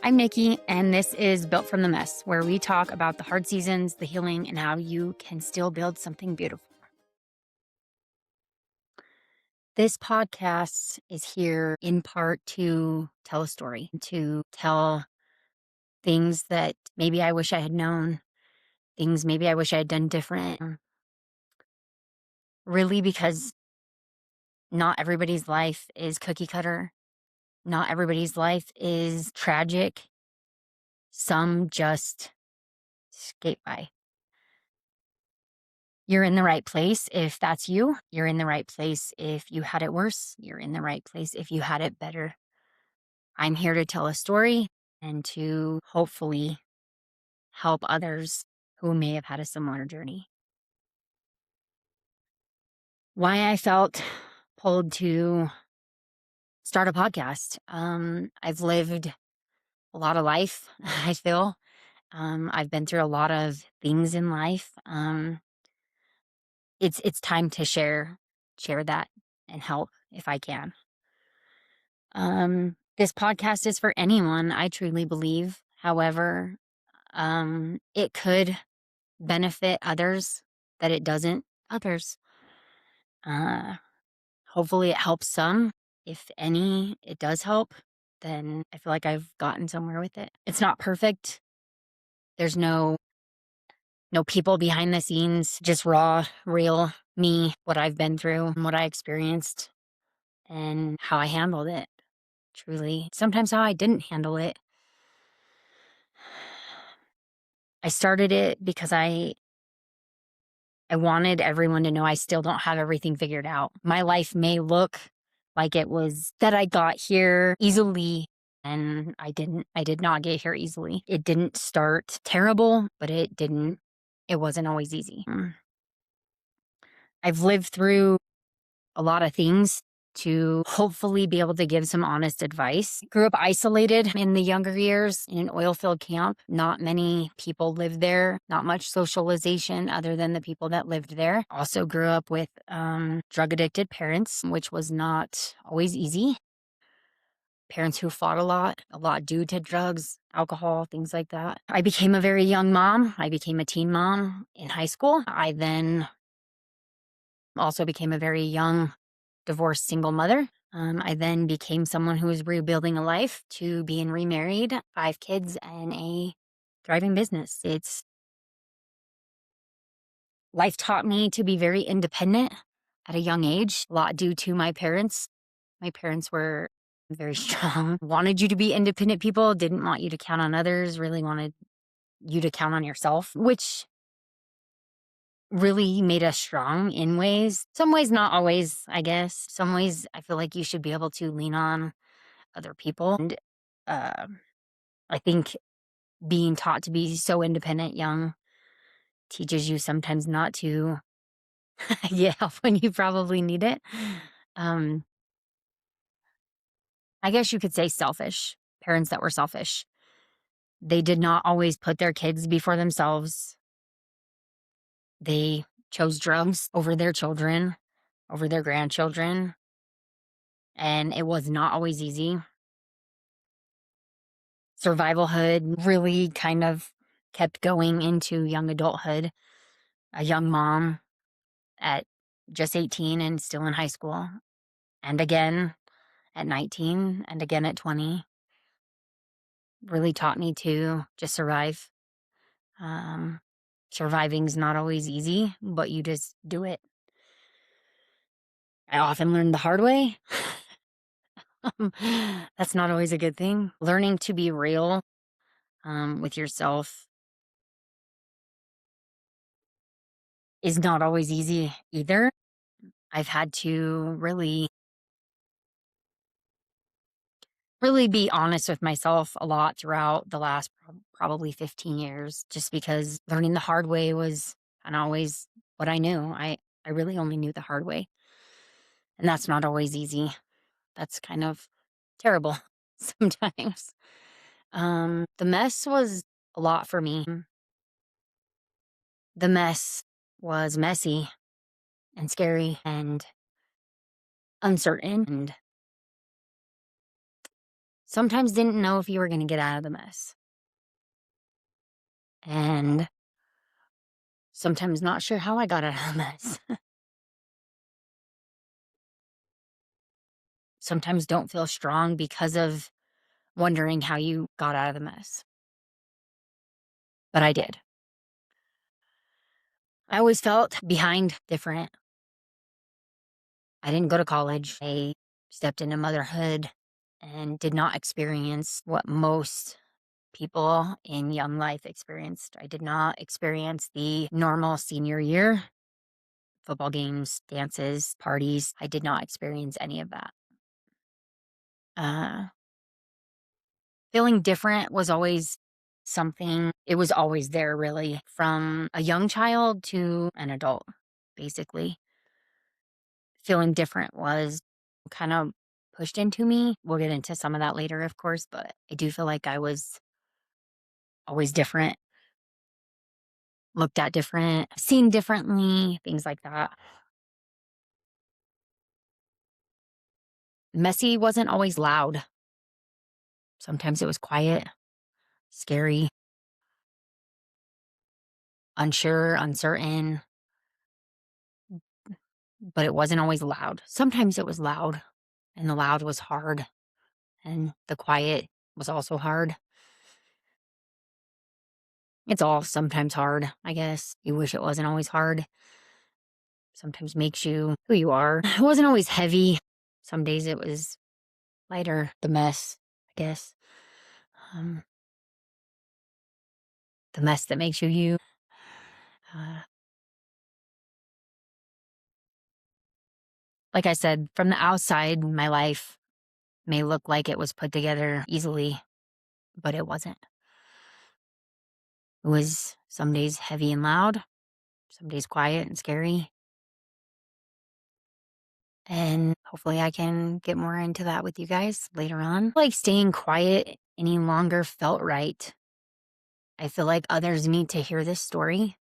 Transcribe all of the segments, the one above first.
I'm Nikki, and this is Built from the Mess, where we talk about the hard seasons, the healing, and how you can still build something beautiful. This podcast is here in part to tell a story, to tell things that maybe I wish I had known, things maybe I wish I had done different. Really, because not everybody's life is cookie cutter. Not everybody's life is tragic. Some just skate by. You're in the right place if that's you. You're in the right place if you had it worse. You're in the right place if you had it better. I'm here to tell a story and to hopefully help others who may have had a similar journey. Why I felt pulled to start a podcast. I've lived a lot of life, I feel. I've been through a lot of things in life. It's time to share that and help if I can. This podcast is for anyone, I truly believe. However, it could benefit others that it doesn't others. Hopefully it helps some. If any, it does help, then I feel like I've gotten somewhere with it. It's not perfect. There's no people behind the scenes, just raw, real me, what I've been through, what I experienced, and how I handled it. Truly. Sometimes how I didn't handle it. I started it because I wanted everyone to know I still don't have everything figured out. My life may look like it was that I got here easily, and I didn't. I did not get here easily. It didn't start terrible, but it wasn't always easy. I've lived through a lot of things to hopefully be able to give some honest advice. Grew up isolated in the younger years in an oil field camp. Not many people lived there, not much socialization other than the people that lived there. Also grew up with drug addicted parents, which was not always easy. Parents who fought a lot due to drugs, alcohol, things like that. I became a very young mom. I became a teen mom in high school. I then also became a very young divorced single mother. I then became someone who was rebuilding a life to being remarried, 5 kids, and a thriving business. Life taught me to be very independent at a young age, a lot due to my parents. My parents were very strong, wanted you to be independent people, didn't want you to count on others, really wanted you to count on yourself, which really made us strong in ways. Some ways, not always, I guess. Some ways I feel like you should be able to lean on other people. And I think being taught to be so independent young teaches you sometimes not to get help when you probably need it. I guess you could say selfish. Parents that were selfish. They did not always put their kids before themselves. They chose drugs over their children, over their grandchildren. And it was not always easy. Survivalhood really kind of kept going into young adulthood. A young mom at just 18 and still in high school, and again at 19, and again at 20, really taught me to just survive. Surviving's not always easy, but you just do it. I often learned the hard way. That's not always a good thing. Learning to be real with yourself is not always easy either. I've had to really be honest with myself a lot throughout the last probably 15 years, just because learning the hard way was not always what I knew. I really only knew the hard way. And that's not always easy. That's kind of terrible sometimes. The mess was a lot for me. The mess was messy and scary and uncertain and sometimes didn't know if you were going to get out of the mess, and sometimes not sure how I got out of the mess. Sometimes don't feel strong because of wondering how you got out of the mess. But I did. I always felt behind, different. I didn't go to college. I stepped into motherhood and did not experience what most people in young life experienced. I did not experience the normal senior year, football games, dances, parties. I did not experience any of that. Uh, Feeling different was always something, it was always there, really, from a young child to an adult, basically. Feeling different was kind of pushed into me. We'll get into some of that later, of course, but I do feel like I was always different, looked at different, seen differently, things like that. Messy wasn't always loud. Sometimes it was quiet, scary, unsure, uncertain, but it wasn't always loud. Sometimes it was loud, and the loud was hard, and the quiet was also hard. It's all sometimes hard, I guess. You wish it wasn't always hard. Sometimes makes you who you are. It wasn't always heavy. Some days it was lighter, the mess, I guess. Um, the mess that makes you you. Uh, like I said, from the outside, my life may look like it was put together easily, but it wasn't. It was some days heavy and loud, some days quiet and scary. And hopefully I can get more into that with you guys later on. Like staying quiet any longer felt right. I feel like others need to hear this story.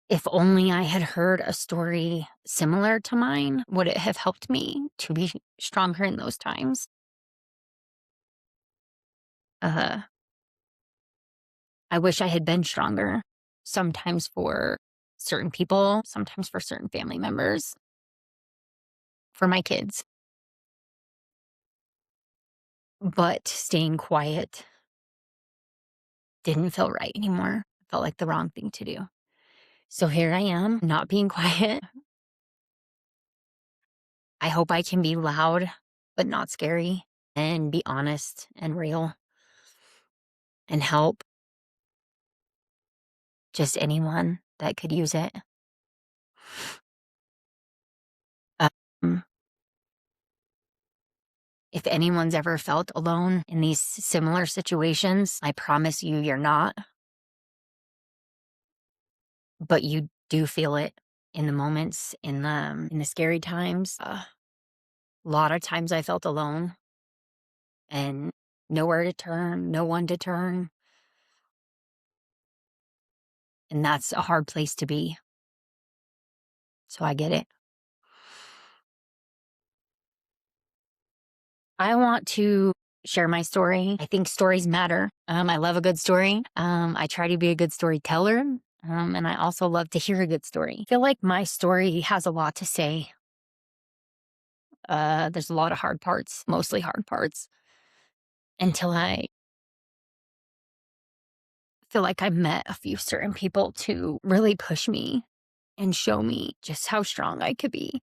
If only I had heard a story similar to mine, would it have helped me to be stronger in those times? Uh, I wish I had been stronger, sometimes for certain people, sometimes for certain family members, for my kids. But staying quiet didn't feel right anymore. It felt like the wrong thing to do. So here I am, not being quiet. I hope I can be loud, but not scary, and be honest and real and help just anyone that could use it. Um, if anyone's ever felt alone in these similar situations, I promise you, you're not, but you do feel it in the moments, in the scary times. A lot of times I felt alone and nowhere to turn, no one to turn, and that's a hard place to be. So I get it. I want to share my story. I think stories matter. I love a good story. I try to be a good storyteller. And I also love to hear a good story. I feel like my story has a lot to say. There's a lot of hard parts, mostly hard parts, until I feel like I met a few certain people to really push me and show me just how strong I could be.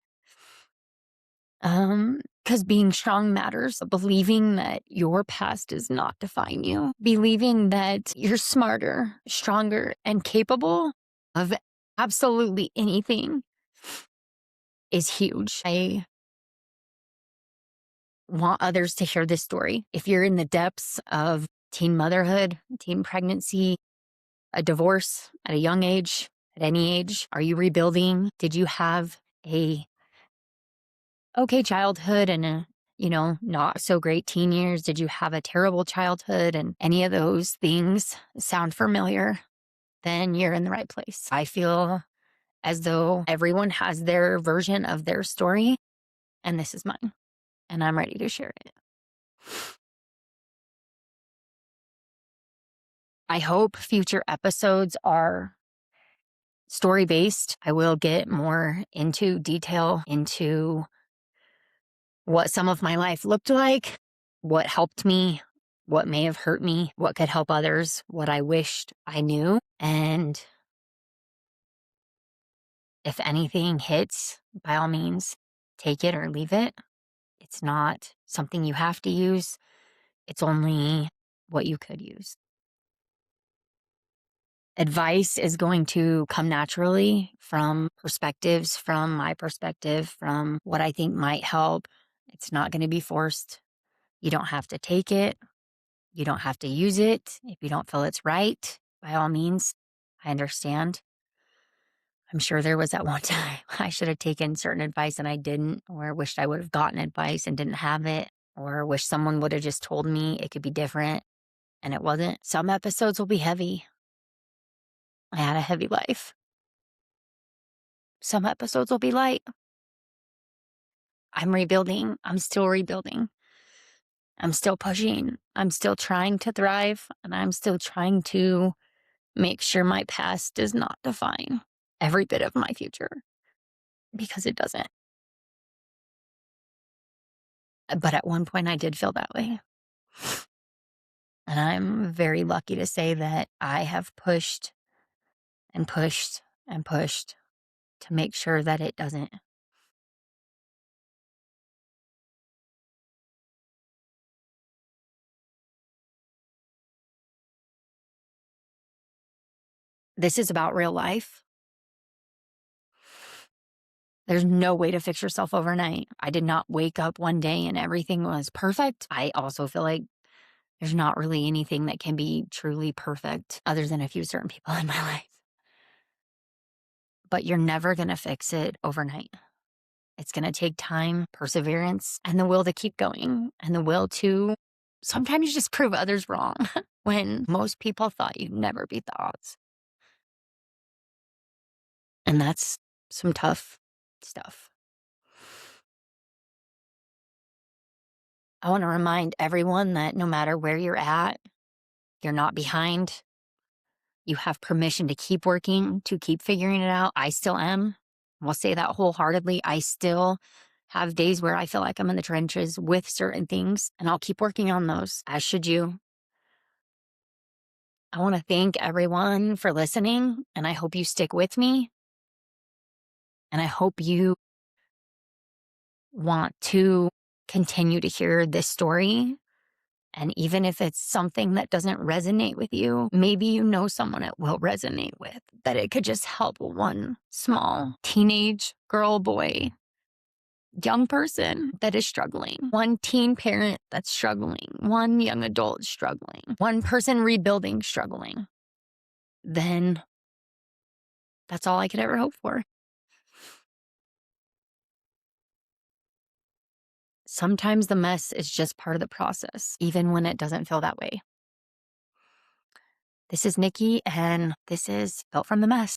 Because being strong matters. Believing that your past does not define you. Believing that you're smarter, stronger, and capable of absolutely anything is huge. I want others to hear this story. If you're in the depths of teen motherhood, teen pregnancy, a divorce at a young age, at any age, are you rebuilding? Did you have a okay childhood and a, not so great teen years? Did you have a terrible childhood and any of those things sound familiar? Then you're in the right place. I feel as though everyone has their version of their story, and this is mine. and I'm ready to share it. I hope future episodes are story based. I will get more into detail into what some of my life looked like, what helped me, what may have hurt me, what could help others, what I wished I knew. And if anything hits, by all means, take it or leave it. It's not something you have to use. It's only what you could use. Advice is going to come naturally from perspectives, from my perspective, from what I think might help. It's not going to be forced. You don't have to take it. You don't have to use it. If you don't feel it's right, by all means, I understand. I'm sure there was that one time I should have taken certain advice and I didn't, or wished I would have gotten advice and didn't have it, or wish someone would have just told me it could be different and it wasn't. Some episodes will be heavy. I had a heavy life. Some episodes will be light. I'm rebuilding. I'm still rebuilding. I'm still pushing. I'm still trying to thrive, and I'm still trying to make sure my past does not define every bit of my future, because it doesn't. But at one point I did feel that way. And I'm very lucky to say that I have pushed and pushed and pushed to make sure that it doesn't. This is about real life. There's no way to fix yourself overnight. I did not wake up one day and everything was perfect. I also feel like there's not really anything that can be truly perfect other than a few certain people in my life. But you're never going to fix it overnight. It's going to take time, perseverance, and the will to keep going, and the will to sometimes just prove others wrong when most people thought you'd never beat the odds. And that's some tough stuff. I want to remind everyone that no matter where you're at, you're not behind. You have permission to keep working, to keep figuring it out. I still am. I'll say that wholeheartedly. I still have days where I feel like I'm in the trenches with certain things, and I'll keep working on those, as should you. I want to thank everyone for listening, and I hope you stick with me. And I hope you want to continue to hear this story. And even if it's something that doesn't resonate with you, maybe you know someone it will resonate with, that it could just help one small teenage girl, boy, young person that is struggling, one teen parent that's struggling, one young adult struggling, one person rebuilding struggling. Then that's all I could ever hope for. Sometimes the mess is just part of the process, even when it doesn't feel that way. This is Nikki, and this is Built from the Mess.